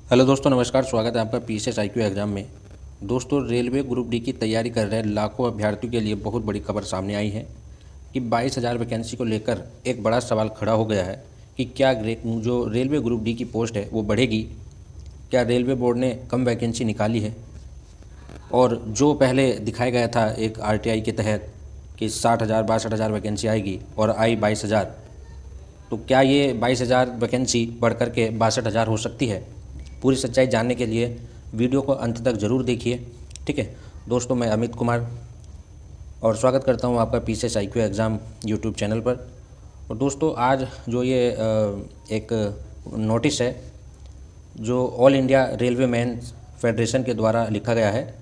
Hello दोस्तों, नमस्कार। स्वागत है आपका पीसीएस आईक्यू एग्ज़ाम में। दोस्तों, रेलवे ग्रुप डी की तैयारी कर रहे लाखों अभ्यर्थियों के लिए बहुत बड़ी खबर सामने आई है कि 22,000 वैकेंसी को लेकर एक बड़ा सवाल खड़ा हो गया है कि क्या जो रेलवे ग्रुप डी की पोस्ट है वो बढ़ेगी। क्या रेलवे बोर्ड ने कम वैकेंसी निकाली है? और जो पहले दिखाया गया था एक आरटीआई के तहत कि 60,000 62,000 वैकेंसी आएगी और आई 22,000, तो क्या ये 22,000 वैकेंसी बढ़ कर के 62,000 हो सकती है? पूरी सच्चाई जानने के लिए वीडियो को अंत तक ज़रूर देखिए। ठीक है दोस्तों, मैं अमित कुमार और स्वागत करता हूं आपका PCS IQ exam YouTube channel पर। और दोस्तों, आज जो ये एक नोटिस है जो all India railway man federation के द्वारा लिखा गया है,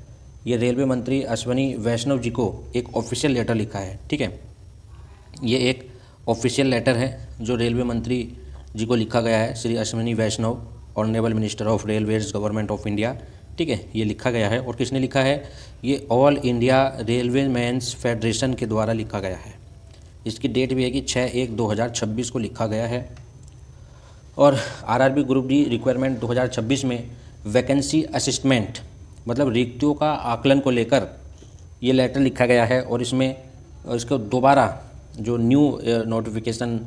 ये रेलवे मंत्री अश्विनी वैष्णव जी को एक ऑफिशियल लेटर लिखा है। ठीक है, ये एक ऑफिशियल लेटर है जो रेलवे मंत्री जी को लिखा गया है, Shri Ashwini Vaishnaw, honourable minister of railways, government of India. ठीक है, ये लिखा गया है। और किसने लिखा है? ये All India Railway Men's Federation के द्वारा लिखा गया है। इसकी डेट भी है कि 6/1/2026 को लिखा गया है। और आरआरबी ग्रुप डी रिक्वायरमेंट 2026 में वैकेंसी असिस्टमेंट मतलब रिक्तियों का आकलन को लेकर ये लेटर लिखा गया है। और इसमें इसको दोबारा जो न्यू नोटिफिकेशन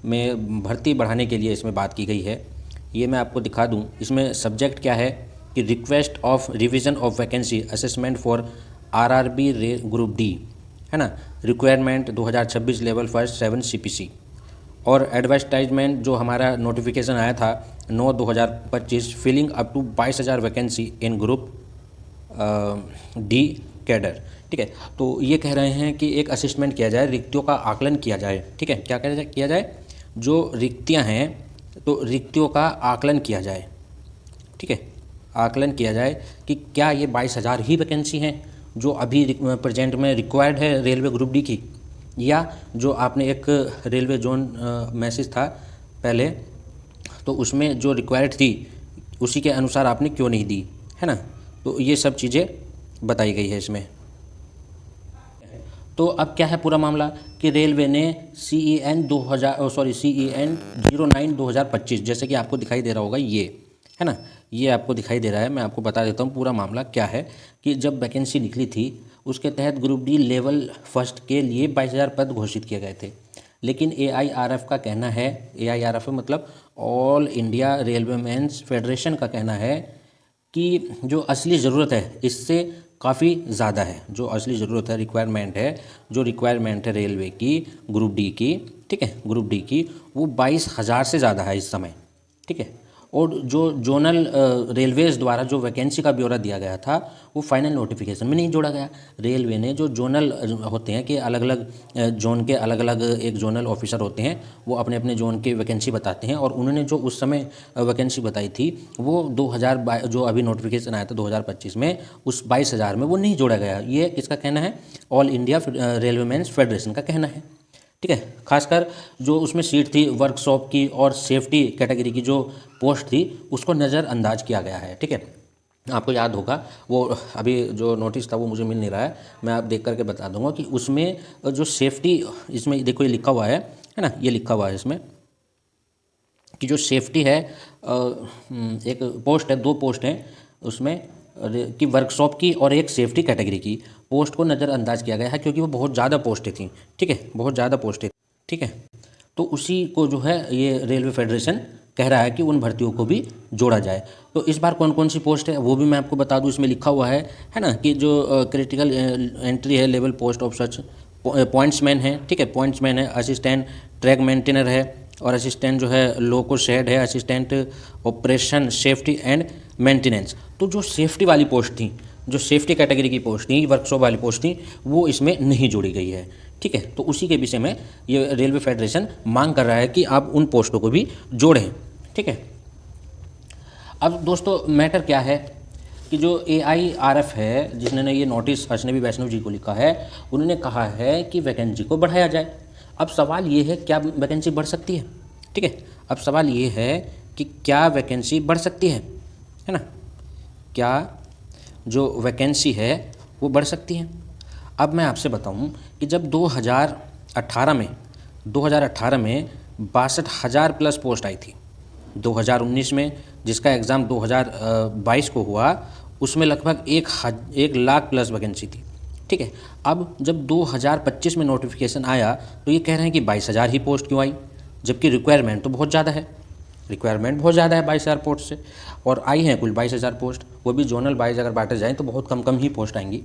में भर्ती बढ़ाने के लिए इसमें बात की गई है। ये मैं आपको दिखा दूं। इसमें सब्जेक्ट क्या है कि request of revision of vacancy assessment for RRB group D, है ना, रिक्वायरमेंट 2026 लेवल फर्स्ट 7 सीपीसी। और एडवर्टाइजमेंट जो हमारा नोटिफिकेशन आया था 9/2025, filling up to 22,000 vacancy in group D cadre. ठीक है, तो ये कह रहे हैं कि एक असेसमेंट किया जाए, रिक्तियों का आकलन किया जाए। ठीक है, क्या किया जाए? जो रिक्तियां हैं तो रिक्तियों का आकलन किया जाए। ठीक है, आकलन किया जाए कि क्या ये 22,000 ही वैकेंसी हैं जो अभी प्रेजेंट में रिक्वायर्ड है रेलवे ग्रुप डी की, या जो आपने एक रेलवे जोन मैसेज था पहले, तो उसमें जो रिक्वायर्ड थी उसी के अनुसार आपने क्यों नहीं दी, है ना। तो ये सब चीज़ें बताई गई है इसमें। तो अब क्या है पूरा मामला कि रेलवे ने CEN 09/2025, जैसे कि आपको दिखाई दे रहा होगा, ये है ना, ये आपको दिखाई दे रहा है। मैं आपको बता देता हूँ पूरा मामला क्या है कि जब वैकेंसी निकली थी उसके तहत ग्रुप डी लेवल फर्स्ट के लिए 22,000 पद घोषित किए गए थे। लेकिन AIRF का कहना है, AIRF मतलब All India Railway Men's Federation का कहना है कि जो असली ज़रूरत है इससे काफ़ी ज़्यादा है। जो असली ज़रूरत है, रिक्वायरमेंट है, जो रिक्वायरमेंट है रेलवे की ग्रुप डी की, ठीक है, ग्रुप डी की, वो 22,000 से ज़्यादा है इस समय। ठीक है, और जो जोनल रेलवेज़ द्वारा जो वैकेंसी का ब्यौरा दिया गया था वो फाइनल नोटिफिकेशन में नहीं जोड़ा गया। रेलवे ने जो जोनल होते हैं कि अलग अलग जोन के अलग अलग एक जोनल ऑफिसर होते हैं, वो अपने अपने जोन की वैकेंसी बताते हैं, और उन्होंने जो उस समय वैकेंसी बताई थी वो 2022 जो अभी नोटिफिकेशन आया था 2025 में, उस 22,000 में वो नहीं जोड़ा गया। ये किसका कहना है? All India Railway Men's Federation का कहना है। ठीक है, खासकर जो उसमें सीट थी वर्कशॉप की और सेफ्टी कैटेगरी की जो पोस्ट थी उसको नज़रअंदाज किया गया है। ठीक है, आपको याद होगा वो अभी जो नोटिस था वो मुझे मिल नहीं रहा है, मैं आप देख करके बता दूंगा कि उसमें जो सेफ्टी, इसमें देखो ये लिखा हुआ है ना, ये लिखा हुआ है इसमें कि जो सेफ्टी है, एक पोस्ट है, 2 पोस्ट हैं उसमें कि वर्कशॉप की और एक सेफ्टी कैटेगरी की पोस्ट को नज़रअंदाज किया गया है क्योंकि वो बहुत ज़्यादा पोस्टें थी। ठीक है, बहुत ज़्यादा पोस्टें। ठीक है, तो उसी को जो है ये रेलवे फेडरेशन कह रहा है कि उन भर्तियों को भी जोड़ा जाए। तो इस बार कौन कौन सी पोस्ट है वो भी मैं आपको बता दूं। इसमें लिखा हुआ है ना, कि जो क्रिटिकल एंट्री है level post of such pointsman है। ठीक है, पॉइंट्समैन है, असिस्टेंट ट्रैक मेंटेनर है, और असिस्टेंट जो है लोको शेड है, assistant operation safety and maintenance. तो जो सेफ्टी वाली पोस्ट थी, जो सेफ्टी कैटेगरी की पोस्ट थी, वर्कशॉप वाली पोस्ट थी, वो इसमें नहीं जोड़ी गई है। ठीक है, तो उसी के विषय में ये रेलवे फेडरेशन मांग कर रहा है कि आप उन पोस्टों को भी जोड़ें। ठीक है, अब दोस्तों मैटर क्या है कि जो AIRF है जिसने ये नोटिस अश्विनी वैष्णव जी को लिखा है, उन्होंने कहा है कि वैकेंसी को बढ़ाया जाए। अब सवाल ये है क्या वैकेंसी बढ़ सकती है? ठीक है, अब सवाल ये है कि क्या वैकेंसी बढ़ सकती है ना, क्या जो वैकेंसी है वो बढ़ सकती है? अब मैं आपसे बताऊं कि जब 2018 में 62,000 प्लस पोस्ट आई थी, 2019 में जिसका एग्ज़ाम 2022 को हुआ, उसमें लगभग 1 लाख प्लस वैकेंसी थी। ठीक है, अब जब 2025 में नोटिफिकेशन आया तो ये कह रहे हैं कि 22,000 ही पोस्ट क्यों आई, जबकि रिक्वायरमेंट तो बहुत ज़्यादा है। रिक्वायरमेंट बहुत ज़्यादा है 22,000 पोस्ट से, और आई हैं कुल 22,000 पोस्ट, वो भी जोनल वाइज अगर बांटे जाएँ तो बहुत कम कम ही पोस्ट आएंगी।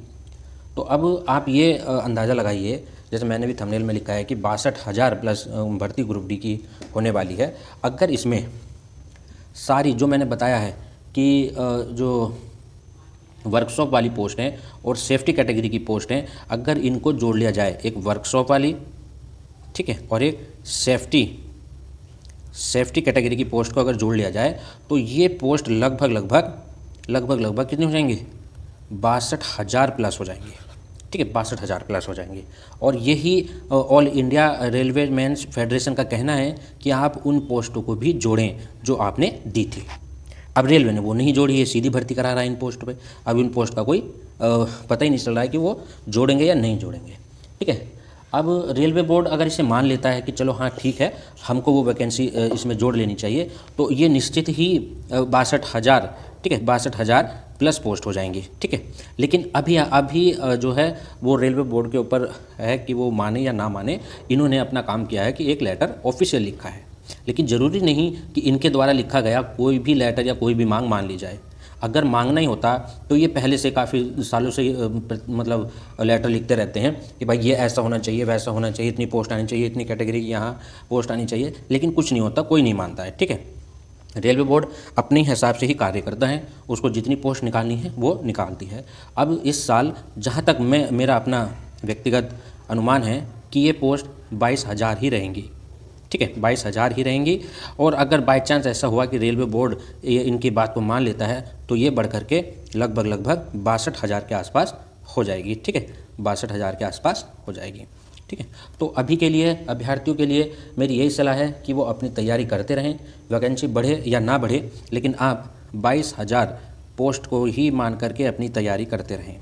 तो अब आप ये अंदाज़ा लगाइए, जैसे मैंने भी थंबनेल में लिखा है कि 62,000 प्लस भर्ती ग्रुप डी की होने वाली है। अगर इसमें सारी जो मैंने बताया है कि जो वर्कशॉप वाली पोस्ट हैं और सेफ्टी कैटेगरी की पोस्ट हैं, अगर इनको जोड़ लिया जाए, एक वर्कशॉप वाली, ठीक है, और एक सेफ्टी कैटेगरी की पोस्ट को अगर जोड़ लिया जाए तो ये पोस्ट लगभग कितनी हो जाएंगी, 62,000 प्लस हो जाएंगी। ठीक है, 62,000 प्लस हो जाएंगी। और यही All India Railway Men's Federation का कहना है कि आप उन पोस्टों को भी जोड़ें जो आपने दी थी। अब रेलवे ने वो नहीं जोड़ी है, सीधी भर्ती करा रहा है इन पोस्ट पे। अब इन पोस्ट का कोई पता ही नहीं चल रहा है कि वो जोड़ेंगे या नहीं जोड़ेंगे। ठीक है, अब रेलवे बोर्ड अगर इसे मान लेता है कि चलो हाँ ठीक है, हमको वो वैकेंसी इसमें जोड़ लेनी चाहिए, तो ये निश्चित ही 62,000, ठीक है, 62,000 प्लस पोस्ट हो जाएंगी। ठीक है, लेकिन अभी जो है वो रेलवे बोर्ड के ऊपर है कि वो माने या ना माने। इन्होंने अपना काम किया है कि एक लेटर ऑफिशियल लिखा है, लेकिन ज़रूरी नहीं कि इनके द्वारा लिखा गया कोई भी लेटर या कोई भी मांग मान ली जाए। अगर मांगना ही होता तो ये पहले से काफ़ी सालों से मतलब लेटर लिखते रहते हैं कि भाई ये ऐसा होना चाहिए, वैसा होना चाहिए, इतनी पोस्ट आनी चाहिए, इतनी कैटेगरी की यहाँ पोस्ट आनी चाहिए, लेकिन कुछ नहीं होता, कोई नहीं मानता है। ठीक है, रेलवे बोर्ड अपने हिसाब से ही कार्य करता है, उसको जितनी पोस्ट निकालनी है वो निकालती है। अब इस साल जहाँ तक मेरा अपना व्यक्तिगत अनुमान है कि ये पोस्ट 22,000 ही रहेंगी। ठीक है, 22,000 ही रहेंगी। और अगर बाई चांस ऐसा हुआ कि रेलवे बोर्ड ये इनकी बात को मान लेता है तो ये बढ़ करके लगभग 62,000 के आसपास हो जाएगी। ठीक है, 62,000 के आसपास हो जाएगी। ठीक है, तो अभी के लिए अभ्यर्थियों के लिए मेरी यही सलाह है कि वो अपनी तैयारी करते रहें, वैकेंसी बढ़े या ना बढ़े, लेकिन आप 22,000 पोस्ट को ही मान करके अपनी तैयारी करते रहें।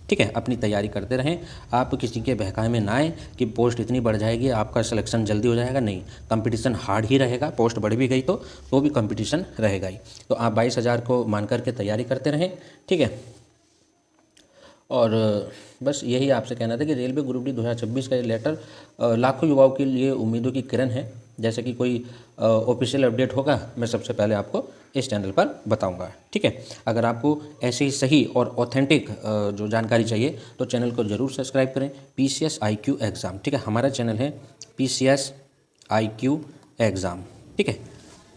ठीक है, अपनी तैयारी करते रहें, आप किसी के बहकावे में ना आए कि पोस्ट इतनी बढ़ जाएगी, आपका सिलेक्शन जल्दी हो जाएगा। नहीं, कंपटीशन हार्ड ही रहेगा। पोस्ट बढ़ भी गई तो भी कंपटीशन रहेगा ही। तो आप 22,000 को मान करके तैयारी करते रहें। ठीक है, और बस यही आपसे कहना था कि रेलवे ग्रुप डी 2026 का ये लेटर लाखों युवाओं के लिए उम्मीदों की किरण है। जैसे कि कोई ऑफिशियल अपडेट होगा, मैं सबसे पहले आपको इस चैनल पर बताऊंगा। ठीक है, अगर आपको ऐसे ही सही और ऑथेंटिक जो जानकारी चाहिए तो चैनल को ज़रूर सब्सक्राइब करें। PCS IQ एग्ज़ाम, ठीक है, हमारा चैनल है PCS IQ एग्ज़ाम। ठीक है,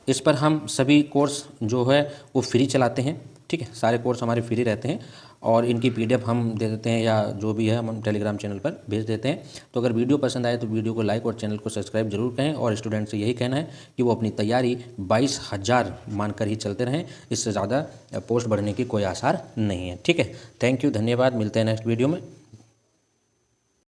इस पर हम सभी कोर्स जो है वो फ्री चलाते हैं। ठीक है, सारे कोर्स हमारे फ्री रहते हैं और इनकी PDF हम दे देते हैं, या जो भी है हम टेलीग्राम चैनल पर भेज देते हैं। तो अगर वीडियो पसंद आए तो वीडियो को लाइक और चैनल को सब्सक्राइब जरूर करें। और स्टूडेंट से यही कहना है कि वो अपनी तैयारी 22,000 मानकर ही चलते रहें, इससे ज़्यादा पोस्ट बढ़ने की कोई आसार नहीं है। ठीक है, थैंक यू, धन्यवाद, मिलते हैं नेक्स्ट वीडियो में।